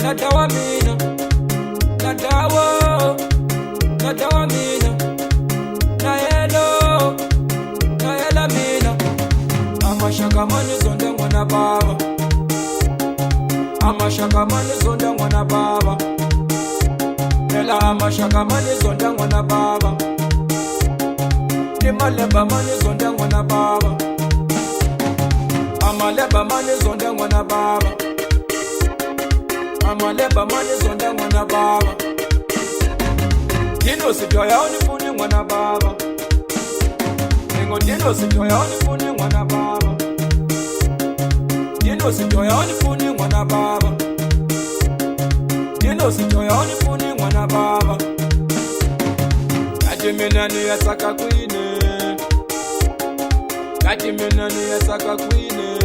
Nadawa mina, nadawa mina, na yela mina. Amashaka mani zonde mwana baba, amashaka mani zonde mwana baba, ela amashaka mani zonde mwana baba, ni maleba mani zonde mwana baba, amaleba mani zonde mwana baba. Amaleba mani zonda mwana baba. Dino sitoya unifuni mwana baba. Nengo dino sitoya unifuni mwana baba. Dino sitoya unifuni mwana baba. Dino sitoya unifuni mwana baba. Kati minani ya saka kwine. Kati minani ya saka kwine.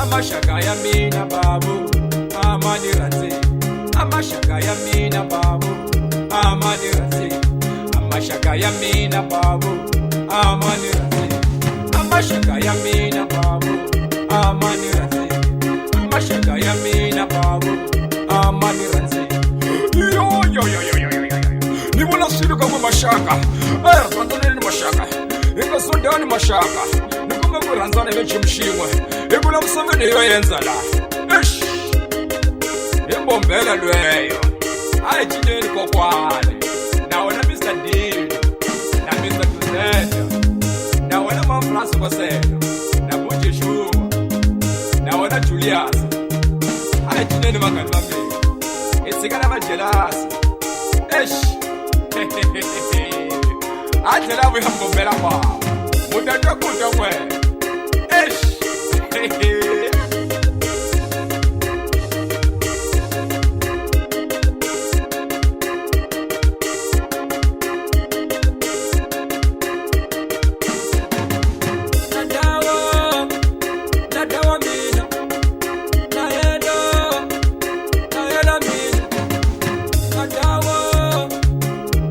Amashaka ya mina babu, amani ranzi. Amashaka ya mina babu, amani ranzi. Amashaka ya mina babu, amani ranzi. Amashaka ya mina babu, amani ranzi. Amashaka ya mina babu, amani ranzi. Yo. Nibona siri kama mashaka. Rwanda ni mashaka. Inga sonda ni mashaka. Nikome kuranzana mechi mshimwe. Ibula Museveni yo yenzala. Ish. Imbombela lweyo. Ayi chideni kokwane. Na wena Mr. Deal. Na Mr. Tuzenda. Na wena Mafrasa Koseno. Na Buji Shuma. Na wena Julius. Ayi chideni makani mami. Isigana majelasi. Ish. Atela we hambombela kwa. Mutandwa kuta mwe. Ish. Nadawa mina, na yela mina.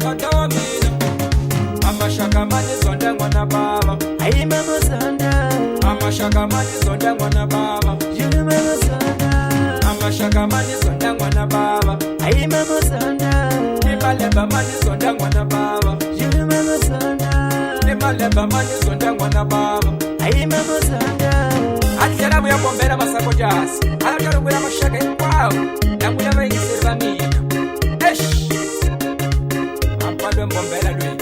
Nadawa mina. Amashaka mani zonda mwana baba. Ayi mama zonda. Amashaka mani zonda mwana baba. Yule mama zonda. Amashaka mani zonda mwana baba. Ayi mama zonda. Ni maleba mani zonda mwana baba. Yule mama zonda. Ni maleba mani zonda mwana baba. Ayi mama zonda. Atela mu yabombera masako jasi. Alajalo ngula mashaka kwao. Yangu yabayisirwa mina. Esh. Ampado mbombera lwe.